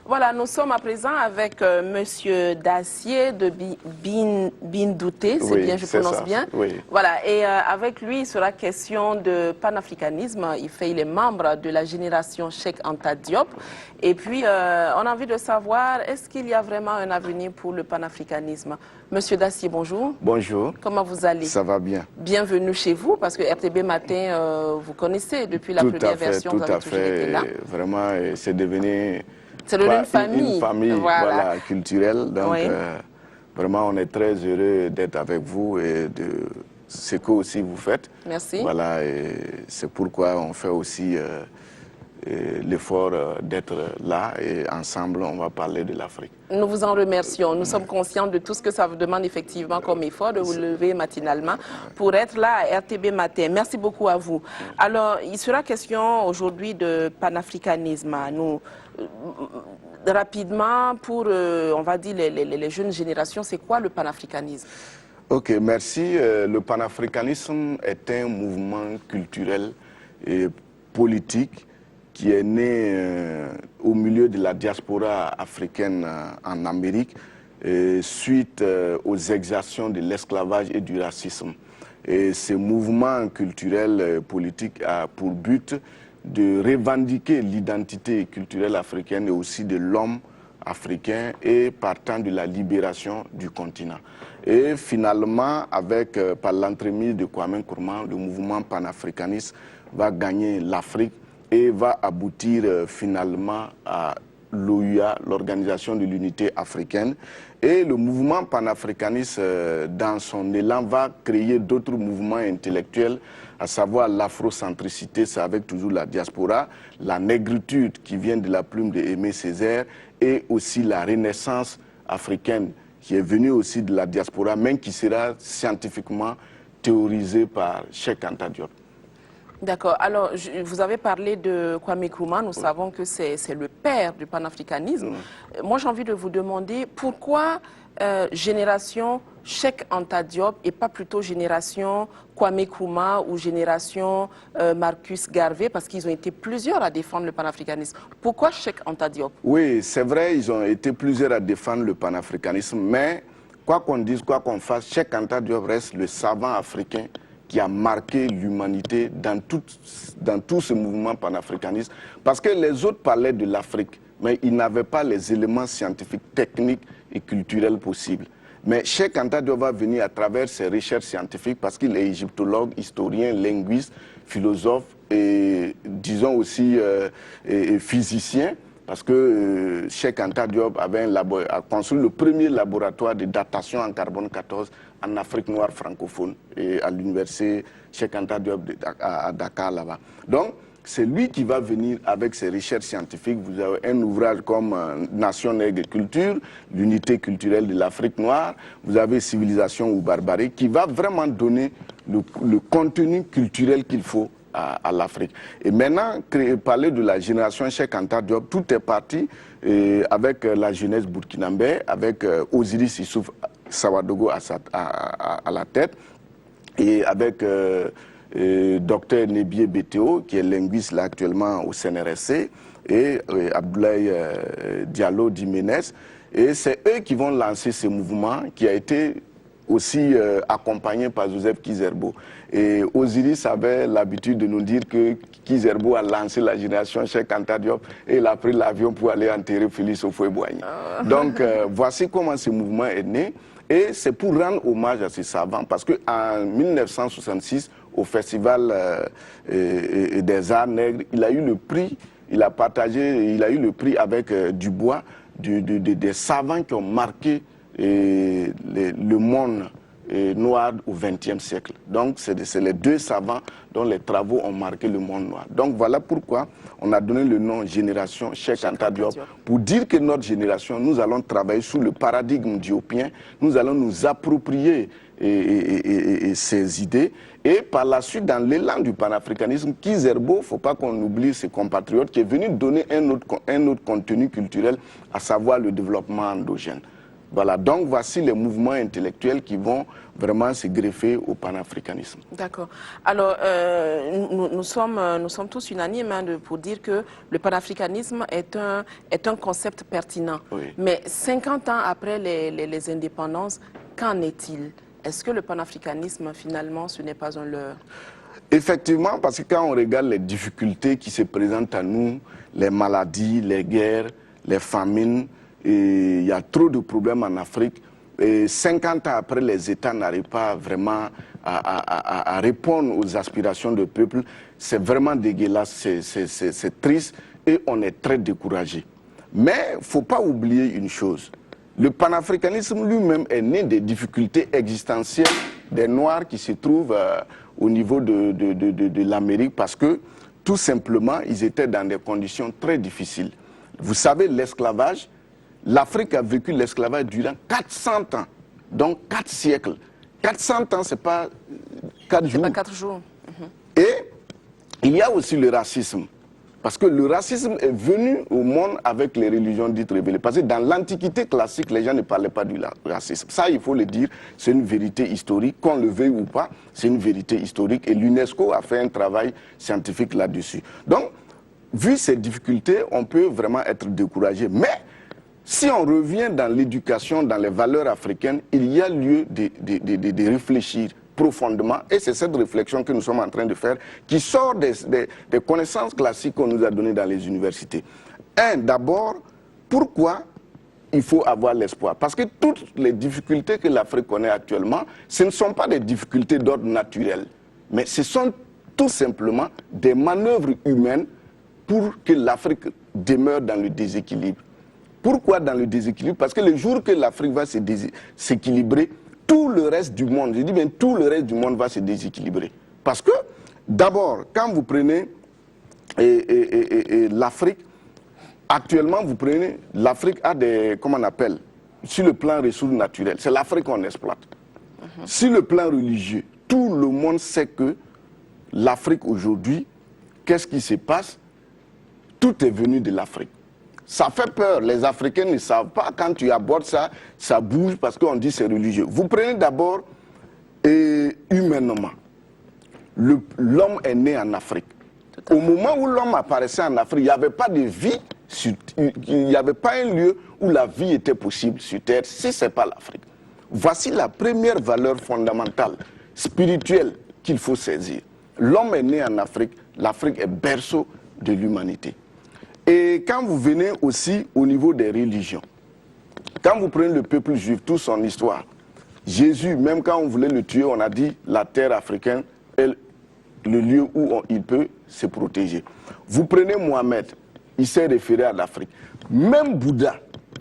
Voilà, nous sommes à présent avec Monsieur Dacier de Bindouté, c'est Oui, bien, je prononce ça. bien. Oui. Voilà, et avec lui, il sera question de panafricanisme. Il est membre de la génération Cheikh Anta Diop. Et puis, on a envie de savoir, est-ce qu'il y a vraiment un avenir pour le panafricanisme? Monsieur Dacier, bonjour. Bonjour. Comment vous allez? Ça va bien. Bienvenue chez vous, parce que RTB Matin, vous connaissez, depuis la première version, vous avez toujours été là. Vraiment, c'est devenu... C'est une famille. Une famille voilà, culturelle. Donc, oui. Vraiment, on est très heureux d'être avec vous et de ce que aussi vous faites. Merci. Voilà, et c'est pourquoi on fait aussi l'effort d'être là et ensemble, on va parler de l'Afrique. Nous vous en remercions. Nous sommes conscients de tout ce que ça vous demande effectivement comme effort de vous lever matinalement pour être là à RTB Matin. Merci beaucoup à vous. Alors, il sera question aujourd'hui de panafricanisme. Nous, rapidement, pour, on va dire, les jeunes générations, c'est quoi le panafricanisme? Ok, merci. Le panafricanisme est un mouvement culturel et politique qui est né au milieu de la diaspora africaine en Amérique suite aux exactions de l'esclavage et du racisme. Et ce mouvement culturel politique a pour but de revendiquer l'identité culturelle africaine et aussi de l'homme africain et partant de la libération du continent. Et finalement, par l'entremise de Kwame Nkrumah, le mouvement panafricaniste va gagner l'Afrique et va aboutir finalement à l'OUA, l'Organisation de l'Unité africaine. Et le mouvement panafricaniste, dans son élan, va créer d'autres mouvements intellectuels, à savoir l'afrocentricité, c'est avec toujours la diaspora, la négritude qui vient de la plume d'Aimé Césaire, et aussi la renaissance africaine qui est venue aussi de la diaspora, mais qui sera scientifiquement théorisée par Cheikh Anta Diop. D'accord. Alors, vous avez parlé de Kwame Nkrumah. Nous savons que c'est le père du panafricanisme. Moi, j'ai envie de vous demander pourquoi génération Cheikh Anta Diop et pas plutôt génération Kwame Nkrumah ou génération Marcus Garvey, parce qu'ils ont été plusieurs à défendre le panafricanisme. Pourquoi Cheikh Anta Diop? Oui, c'est vrai, ils ont été plusieurs à défendre le panafricanisme, mais quoi qu'on dise, quoi qu'on fasse, Cheikh Anta Diop reste le savant africain qui a marqué l'humanité dans tout ce mouvement panafricaniste. Parce que les autres parlaient de l'Afrique, mais ils n'avaient pas les éléments scientifiques, techniques et culturels possibles. Mais Cheikh Anta Diop va venir à travers ses recherches scientifiques, parce qu'il est égyptologue, historien, linguiste, philosophe et disons aussi physicien. Parce que Cheikh Anta Diop a construit le premier laboratoire de datation en carbone 14 en Afrique noire francophone et à l'université Cheikh Anta Diop à Dakar là-bas. Donc, c'est lui qui va venir avec ses recherches scientifiques. Vous avez un ouvrage comme Nation nègre et culture, l'unité culturelle de l'Afrique noire. Vous avez Civilisation ou barbarie qui va vraiment donner le contenu culturel qu'il faut à l'Afrique. Et maintenant, parler de la génération Cheikh Anta Diop, tout est parti avec la jeunesse burkinabé, avec Osiris Issouf Sawadogo à la tête, et avec Dr Nebié Beteo, qui est linguiste là, actuellement au CNRSC, et Abdoulaye Diallo d'Iménès. Et c'est eux qui vont lancer ce mouvement qui a été aussi accompagné par Joseph Kizerbo. Et Osiris avait l'habitude de nous dire que Kizerbo a lancé la génération Cheikh Anta Diop et il a pris l'avion pour aller enterrer Félix Houphouët-Boigny. Donc voici comment ce mouvement est né. Et c'est pour rendre hommage à ces savants, parce qu'en 1966, au Festival des Arts Nègres, il a eu le prix, il a eu le prix avec Dubois, des savants qui ont marqué le monde noir au XXe siècle. Donc c'est les deux savants dont les travaux ont marqué le monde noir. Donc voilà pourquoi on a donné le nom Génération Cheikh Anta Diop, pour dire que notre génération, nous allons travailler sous le paradigme diopien, nous allons nous approprier ces idées, et par la suite, dans l'élan du panafricanisme, Kizerbo, il ne faut pas qu'on oublie ses compatriotes, qui est venu donner un autre contenu culturel, à savoir le développement endogène. Voilà, donc voici les mouvements intellectuels qui vont vraiment se greffer au panafricanisme. D'accord. Alors, nous sommes tous unanimes pour dire que le panafricanisme est un concept pertinent. Oui. Mais 50 ans après les indépendances, qu'en est-il? Est-ce que le panafricanisme, finalement, ce n'est pas un leurre? Effectivement, parce que quand on regarde les difficultés qui se présentent à nous, les maladies, les guerres, les famines, et il y a trop de problèmes en Afrique. Et 50 ans après, les États n'arrivent pas vraiment à répondre aux aspirations du peuple. C'est vraiment dégueulasse, c'est triste et on est très découragé. Mais il ne faut pas oublier une chose. Le panafricanisme lui-même est né des difficultés existentielles des Noirs qui se trouvent au niveau de l'Amérique parce que tout simplement, ils étaient dans des conditions très difficiles. Vous savez, l'esclavage, l'Afrique a vécu l'esclavage durant 400 ans, donc 4 siècles. 400 ans, ce n'est pas 4 jours. Pas 4 jours. Et il y a aussi le racisme. Parce que le racisme est venu au monde avec les religions dites révélées. Parce que dans l'Antiquité classique, les gens ne parlaient pas du racisme. Ça, il faut le dire, c'est une vérité historique. Qu'on le veuille ou pas, c'est une vérité historique. Et l'UNESCO a fait un travail scientifique là-dessus. Donc, vu ces difficultés, on peut vraiment être découragé. Mais si on revient dans l'éducation, dans les valeurs africaines, il y a lieu de réfléchir profondément, et c'est cette réflexion que nous sommes en train de faire, qui sort des connaissances classiques qu'on nous a données dans les universités. D'abord, pourquoi il faut avoir l'espoir? Parce que toutes les difficultés que l'Afrique connaît actuellement, ce ne sont pas des difficultés d'ordre naturel, mais ce sont tout simplement des manœuvres humaines pour que l'Afrique demeure dans le déséquilibre. Pourquoi dans le déséquilibre? Parce que le jour que l'Afrique va s'équilibrer, tout le reste du monde, je dis bien tout le reste du monde va se déséquilibrer. Parce que, d'abord, quand vous prenez l'Afrique, actuellement, vous prenez, l'Afrique a des, comment on appelle, sur le plan ressources naturelles, c'est l'Afrique qu'on exploite. Sur le plan religieux, tout le monde sait que l'Afrique aujourd'hui, qu'est-ce qui se passe? Tout est venu de l'Afrique. Ça fait peur. Les Africains ne savent pas. Quand tu abordes ça, ça bouge parce qu'on dit c'est religieux. Vous prenez d'abord humainement. L'homme est né en Afrique. Au moment où l'homme apparaissait en Afrique, il n'y avait pas de vie, il n'y avait pas un lieu où la vie était possible sur Terre, si ce n'est pas l'Afrique. Voici la première valeur fondamentale, spirituelle, qu'il faut saisir. L'homme est né en Afrique, l'Afrique est berceau de l'humanité. Et quand vous venez aussi au niveau des religions, quand vous prenez le peuple juif, toute son histoire, Jésus, même quand on voulait le tuer, on a dit la terre africaine est le lieu où il peut se protéger. Vous prenez Mohamed, il s'est référé à l'Afrique. Même Bouddha,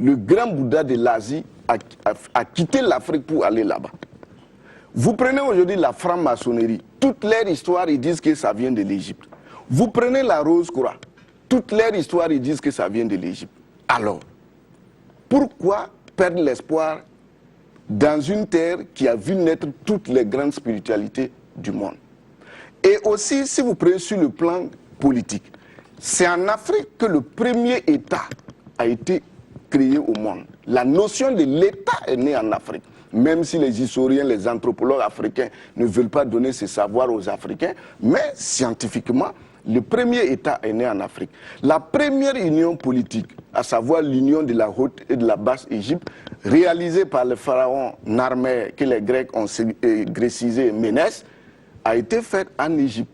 le grand Bouddha de l'Asie, a quitté l'Afrique pour aller là-bas. Vous prenez aujourd'hui la franc-maçonnerie, toute leur histoire, ils disent que ça vient de l'Égypte. Vous prenez la Rose-Croix, toute leur histoire, ils disent que ça vient de l'Égypte. Alors, pourquoi perdre l'espoir dans une terre qui a vu naître toutes les grandes spiritualités du monde? Et aussi, si vous prenez sur le plan politique, c'est en Afrique que le premier État a été créé au monde. La notion de l'État est née en Afrique. Même si les historiens, les anthropologues africains ne veulent pas donner ce savoir aux Africains, mais scientifiquement, le premier État est né en Afrique. La première union politique, à savoir l'union de la Haute et de la Basse Égypte, réalisée par le pharaon Narmer, que les Grecs ont grécisé Ménès, a été faite en Égypte.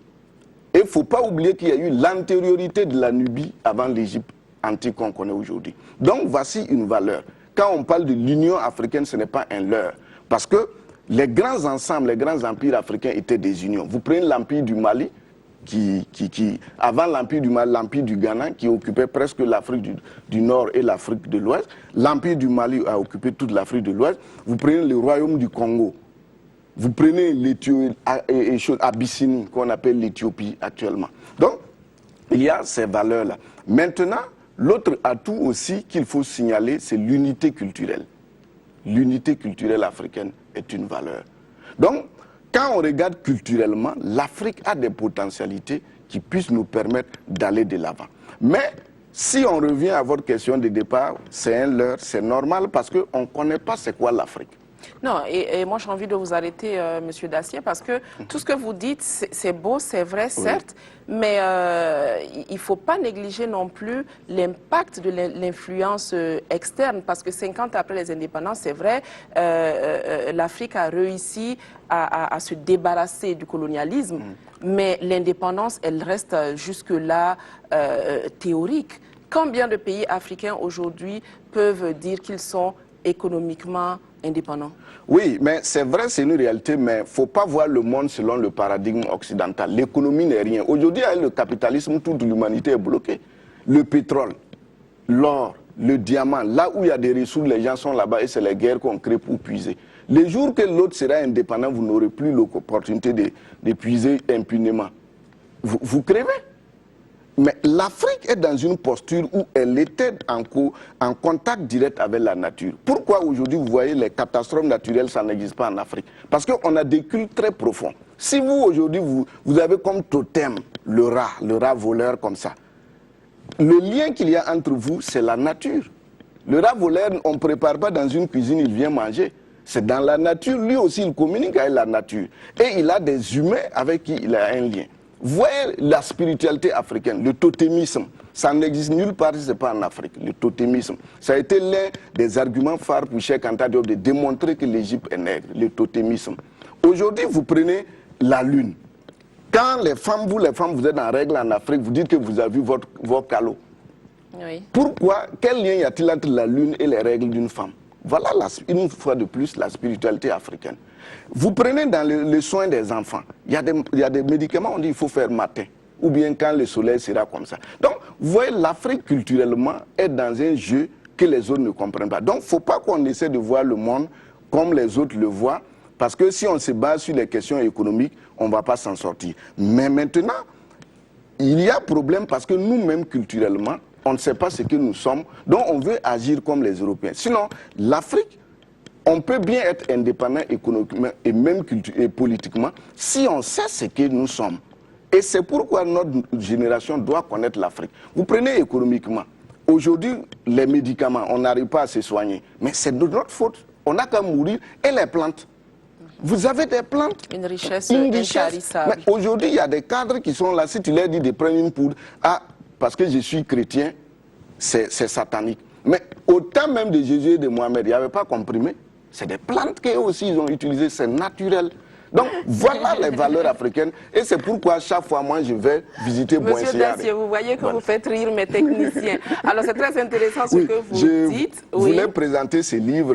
Et il ne faut pas oublier qu'il y a eu l'antériorité de la Nubie avant l'Égypte antique qu'on connaît aujourd'hui. Donc voici une valeur. Quand on parle de l'Union africaine, ce n'est pas un leurre. Parce que les grands ensembles, les grands empires africains étaient des unions. Vous prenez l'empire du Mali, avant l'empire du Mali, l'empire du Ghana, qui occupait presque l'Afrique du Nord et l'Afrique de l'Ouest. L'empire du Mali a occupé toute l'Afrique de l'Ouest. Vous prenez le royaume du Congo. Vous prenez l'Abyssinie, qu'on appelle l'Éthiopie actuellement. Donc, il y a ces valeurs-là. Maintenant, l'autre atout aussi qu'il faut signaler, c'est l'unité culturelle. L'unité culturelle africaine est une valeur. Donc, quand on regarde culturellement, l'Afrique a des potentialités qui puissent nous permettre d'aller de l'avant. Mais Si on revient à votre question de départ, c'est un leurre, c'est normal parce qu'on ne connaît pas c'est quoi l'Afrique. Non, et moi j'ai envie de vous arrêter, Monsieur Dacier, parce que tout ce que vous dites, c'est beau, c'est vrai, certes, mais il ne faut pas négliger non plus l'impact de l'influence externe, parce que 50 ans après les indépendances, c'est vrai, l'Afrique a réussi à se débarrasser du colonialisme, mais l'indépendance, elle reste jusque-là théorique. Combien de pays africains aujourd'hui peuvent dire qu'ils sont économiquement indépendants? Oui, mais c'est vrai, c'est une réalité, mais il ne faut pas voir le monde selon le paradigme occidental. L'économie n'est rien. Aujourd'hui, avec le capitalisme, toute l'humanité est bloquée. Le pétrole, l'or, le diamant, là où il y a des ressources, les gens sont là-bas et c'est les guerres qu'on crée pour puiser. Le jour que l'autre sera indépendant, vous n'aurez plus l'opportunité de puiser impunément. Vous crevez. Mais l'Afrique est dans une posture où elle était en contact direct avec la nature. Pourquoi aujourd'hui vous voyez les catastrophes naturelles, ça n'existe pas en Afrique? Parce qu'on a des cultes très profonds. Si vous aujourd'hui vous avez comme totem le rat voleur comme ça, le lien qu'il y a entre vous, c'est la nature. Le rat voleur, on ne prépare pas dans une cuisine, il vient manger. C'est dans la nature, lui aussi il communique avec la nature. Et il a des humains avec qui il a un lien. Voyez la spiritualité africaine, le totémisme, ça n'existe nulle part si ce n'est pas en Afrique, le totémisme. Ça a été l'un des arguments phares pour Cheikh Anta Diop de démontrer que l'Égypte est nègre, le totémisme. Aujourd'hui, vous prenez la lune. Quand les femmes, vous êtes en règle en Afrique, vous dites que vous avez vu vos calots. Oui. Pourquoi? Quel lien y a-t-il entre la lune et les règles d'une femme? Voilà une fois de plus la spiritualité africaine. Vous prenez dans le soin des enfants, il y a des médicaments, on dit qu'il faut faire matin, ou bien quand le soleil sera comme ça. Donc, vous voyez, l'Afrique culturellement est dans un jeu que les autres ne comprennent pas. Donc, il ne faut pas qu'on essaie de voir le monde comme les autres le voient, parce que si on se base sur les questions économiques, on ne va pas s'en sortir. Mais maintenant, il y a problème parce que nous-mêmes, culturellement, on ne sait pas ce que nous sommes, donc on veut agir comme les Européens. Sinon, l'Afrique, on peut bien être indépendant économiquement et même et politiquement si on sait ce que nous sommes. Et c'est pourquoi notre génération doit connaître l'Afrique. Vous prenez économiquement. Aujourd'hui, les médicaments, on n'arrive pas à se soigner. Mais c'est de notre faute. On n'a qu'à mourir. Et les plantes. Vous avez des plantes. Une richesse intarissable. Aujourd'hui, il y a des cadres qui sont là. Si tu leur dis de prendre une poudre, parce que je suis chrétien, c'est satanique. Mais au temps même de Jésus et de Mohamed, il n'y avait pas comprimé. C'est des plantes qu'eux aussi ils ont utilisées, c'est naturel. Donc voilà les valeurs africaines et c'est pourquoi chaque fois moi je vais visiter Boinsiare. Monsieur Dacier, vous voyez que vous faites rire mes techniciens. Alors c'est très intéressant ce que vous dites. Je voulais présenter ce livre,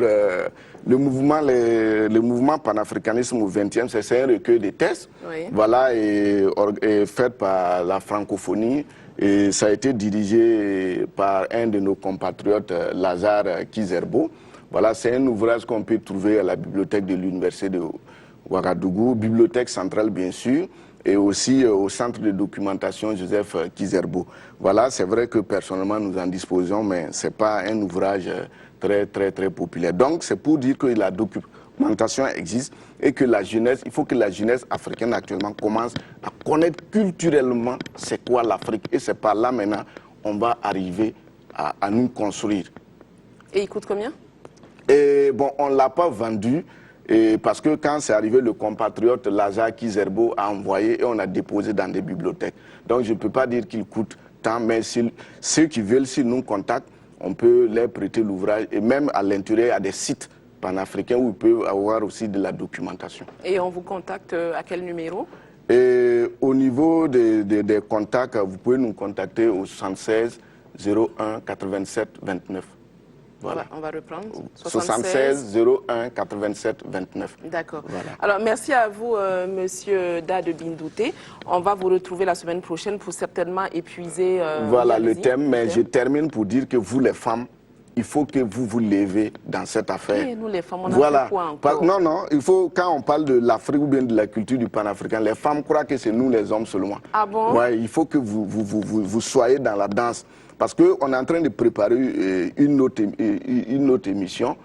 le mouvement panafricanisme au XXe, c'est un recueil de thèses, voilà, et fait par la francophonie. Et ça a été dirigé par un de nos compatriotes, Lazare Kizerbo. Voilà, c'est un ouvrage qu'on peut trouver à la bibliothèque de l'université de Ouagadougou, bibliothèque centrale bien sûr, et aussi au centre de documentation Joseph Kizerbo. Voilà, c'est vrai que personnellement nous en disposons, mais ce n'est pas un ouvrage très populaire. Donc c'est pour dire que la documentation existe et que la jeunesse, il faut que la jeunesse africaine actuellement commence à connaître culturellement c'est quoi l'Afrique. Et c'est par là maintenant on va arriver à nous construire. Et il coûte combien? Et bon, on ne l'a pas vendu parce que quand c'est arrivé, le compatriote Lazare Kizerbo a envoyé et on a déposé dans des bibliothèques. Donc je ne peux pas dire qu'il coûte tant, mais ceux qui veulent, s'ils nous contactent, on peut leur prêter l'ouvrage. Et même à l'intérieur, il y a des sites panafricains où ils peuvent avoir aussi de la documentation. Et on vous contacte à quel numéro? Et au niveau des contacts, vous pouvez nous contacter au 76 01 87 29. Voilà. On va reprendre. 76 01 87 29. D'accord. Voilà. Alors, merci à vous, Monsieur Dade Bindouté. On va vous retrouver la semaine prochaine pour certainement épuiser... voilà le thème, mais je termine pour dire que vous, les femmes, il faut que vous vous levez dans cette affaire. Et nous, les femmes, on voilà. a fait quoi encore? Non, il faut, quand on parle de l'Afrique ou bien de la culture du panafricain, les femmes croient que c'est nous les hommes seulement. Ah bon? Ouais, il faut que vous soyez dans la danse. Parce qu'on est en train de préparer une autre émission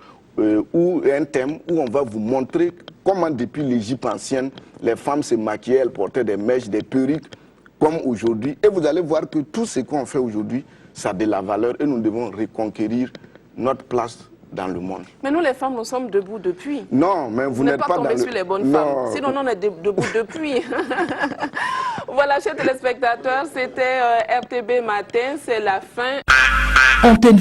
ou un thème où on va vous montrer comment depuis l'Égypte ancienne, les femmes se maquillaient, elles portaient des mèches, des perruques, comme aujourd'hui. Et vous allez voir que tout ce qu'on fait aujourd'hui, ça a de la valeur et nous devons reconquérir notre place dans le monde. Mais nous, les femmes, nous sommes debout depuis. Non, mais vous n'êtes pas tombé sur les bonnes femmes. Sinon, on est debout depuis. Voilà, chers téléspectateurs, c'était RTB Matin, c'est la fin. Antenne